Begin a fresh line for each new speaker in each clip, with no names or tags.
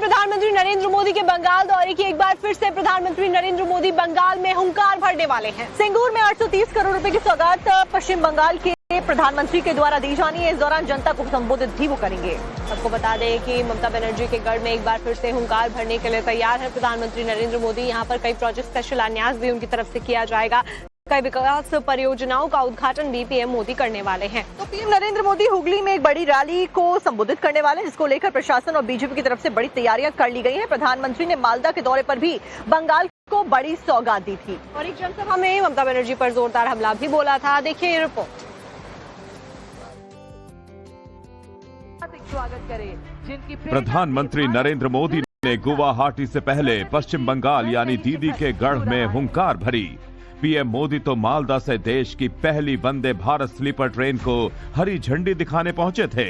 प्रधानमंत्री नरेंद्र मोदी के बंगाल दौरे की एक बार फिर से प्रधानमंत्री नरेंद्र मोदी बंगाल में हुंकार भरने वाले हैं। सिंगूर में 830 करोड़ रुपए की सौगात पश्चिम बंगाल के प्रधानमंत्री के द्वारा दी जानी है। इस दौरान जनता को संबोधित भी वो करेंगे। आपको बता दें कि ममता बनर्जी के गढ़ में एक बार फिर से हुंकार भरने के लिए तैयार है प्रधानमंत्री नरेंद्र मोदी। यहाँ पर कई प्रोजेक्ट का शिलान्यास भी उनकी तरफ से किया जाएगा। कई विकास परियोजनाओं का उद्घाटन भी पीएम मोदी करने वाले हैं। तो पीएम नरेंद्र मोदी हुगली में एक बड़ी रैली को संबोधित करने वाले हैं, जिसको लेकर प्रशासन और बीजेपी की तरफ से बड़ी तैयारियां कर ली गई हैं। प्रधानमंत्री ने मालदा के दौरे पर भी बंगाल को बड़ी सौगात दी थी और एक जनसभा में ममता बनर्जी पर जोरदार हमला भी बोला था। देखिए ये रिपोर्ट।
स्वागत करें
प्रधानमंत्री नरेंद्र मोदी ने गुवाहाटी से पहले पश्चिम बंगाल यानी दीदी के गढ़ में हुंकार भरी। पीएम मोदी तो मालदा से देश की पहली वंदे भारत स्लीपर ट्रेन को हरी झंडी दिखाने पहुंचे थे।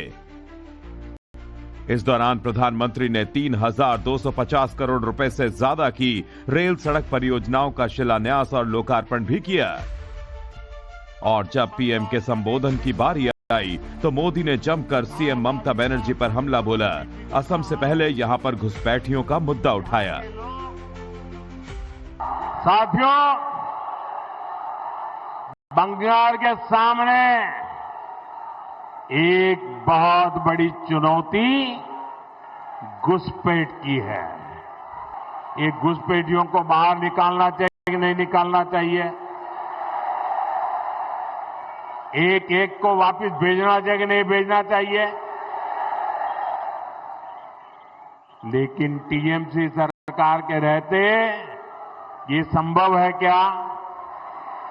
इस दौरान प्रधानमंत्री ने 3,250 करोड़ रुपए से ज्यादा की रेल सड़क परियोजनाओं का शिलान्यास और लोकार्पण भी किया। और जब पीएम के संबोधन की बारी आई तो मोदी ने जमकर सीएम ममता बनर्जी पर हमला बोला। असम से पहले यहां पर घुसपैठियों का मुद्दा उठाया।
साथियों, बंगाल के सामने एक बहुत बड़ी चुनौती घुसपैठ की है। ये घुसपैठियों को बाहर निकालना चाहिए कि नहीं निकालना चाहिए? एक एक को वापस भेजना चाहिए कि नहीं भेजना चाहिए? लेकिन टीएमसी सरकार के रहते ये संभव है क्या?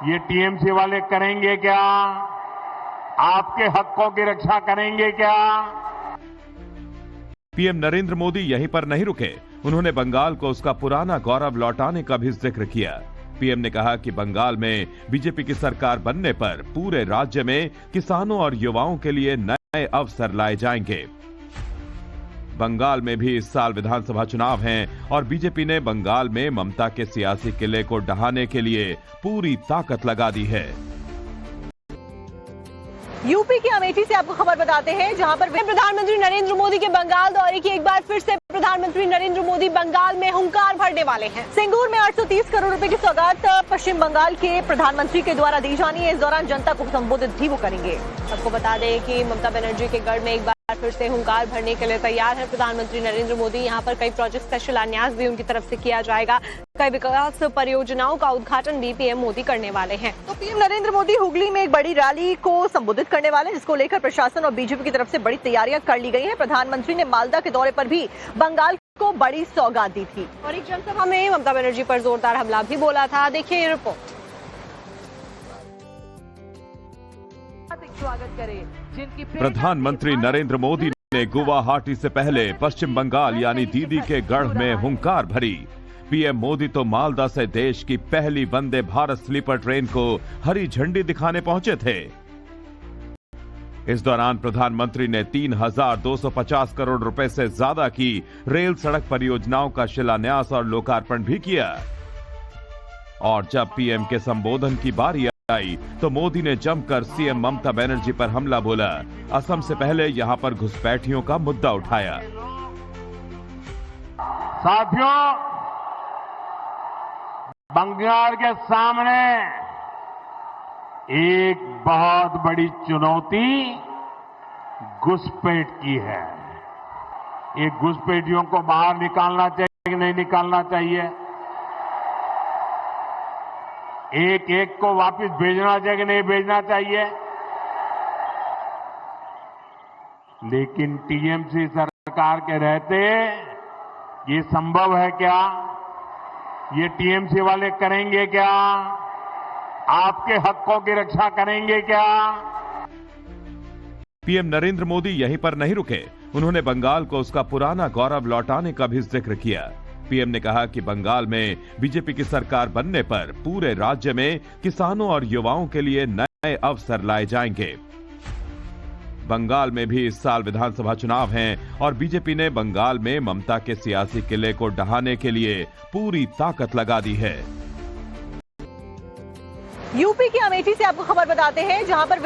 ये टीएमसी वाले करेंगे क्या? आपके हकों की रक्षा करेंगे क्या?
पीएम नरेंद्र मोदी यहीं पर नहीं रुके। उन्होंने बंगाल को उसका पुराना गौरव लौटाने का भी जिक्र किया। पीएम ने कहा कि बंगाल में बीजेपी की सरकार बनने पर पूरे राज्य में किसानों और युवाओं के लिए नए अवसर लाए जाएंगे। बंगाल में भी इस साल विधानसभा चुनाव हैं और बीजेपी ने बंगाल में ममता के सियासी किले को ढहाने के लिए पूरी ताकत लगा दी है।
यूपी के अमेठी से आपको खबर बताते हैं, जहां पर प्रधानमंत्री नरेंद्र मोदी के बंगाल दौरे की एक बार फिर से प्रधानमंत्री नरेंद्र मोदी बंगाल में हुंकार भरने वाले हैं। सिंगूर में 830 करोड़ रुपए की सौगात पश्चिम बंगाल के प्रधानमंत्री के द्वारा दी जानी है। इस दौरान जनता को संबोधित भी वो करेंगे। आपको बता दें कि ममता बनर्जी के गढ़ में एक बार फिर से हुंकार भरने के लिए तैयार है प्रधानमंत्री नरेंद्र मोदी। यहाँ पर कई प्रोजेक्ट का शिलान्यास भी उनकी तरफ से किया जाएगा। कई विकास परियोजनाओं का उद्घाटन भी पीएम मोदी करने वाले हैं। तो पीएम नरेंद्र मोदी हुगली में एक बड़ी रैली को संबोधित करने वाले हैं, जिसको लेकर प्रशासन और बीजेपी की तरफ से बड़ी तैयारियां कर ली गई हैं। प्रधानमंत्री ने मालदा के दौरे पर भी बंगाल को बड़ी सौगात दी थी और एक जनसभा में ममता बनर्जी पर जोरदार हमला भी बोला था। देखिए ये रिपोर्ट।
स्वागत करें
प्रधानमंत्री नरेंद्र मोदी ने गुवाहाटी से पहले पश्चिम बंगाल यानी दीदी के गढ़ में हुंकार भरी। पीएम मोदी तो मालदा से देश की पहली वंदे भारत स्लीपर ट्रेन को हरी झंडी दिखाने पहुंचे थे। इस दौरान प्रधानमंत्री ने 3,250 करोड़ रुपए से ज्यादा की रेल सड़क परियोजनाओं का शिलान्यास और लोकार्पण भी किया। और जब पीएम के संबोधन की बारी आई तो मोदी ने जमकर सीएम ममता बनर्जी पर हमला बोला। असम से पहले यहां पर घुसपैठियों का मुद्दा उठाया।
साथियों, बंगाल के सामने एक बहुत बड़ी चुनौती घुसपैठ की है। ये घुसपैठियों को बाहर निकालना चाहिए कि नहीं निकालना चाहिए? एक एक को वापस भेजना चाहिए कि नहीं भेजना चाहिए? लेकिन टीएमसी सरकार के रहते ये संभव है क्या? ये टीएमसी वाले करेंगे क्या? आपके हकों की रक्षा करेंगे क्या?
पीएम नरेंद्र मोदी यहीं पर नहीं रुके। उन्होंने बंगाल को उसका पुराना गौरव लौटाने का भी जिक्र किया। पीएम ने कहा कि बंगाल में बीजेपी की सरकार बनने पर पूरे राज्य में किसानों और युवाओं के लिए नए अवसर लाए जाएंगे। बंगाल में भी इस साल विधानसभा चुनाव हैं और बीजेपी ने बंगाल में ममता के सियासी किले को ढहाने के लिए पूरी ताकत लगा दी है।
यूपी के अमेठी से आपको खबर बताते हैं, जहां पर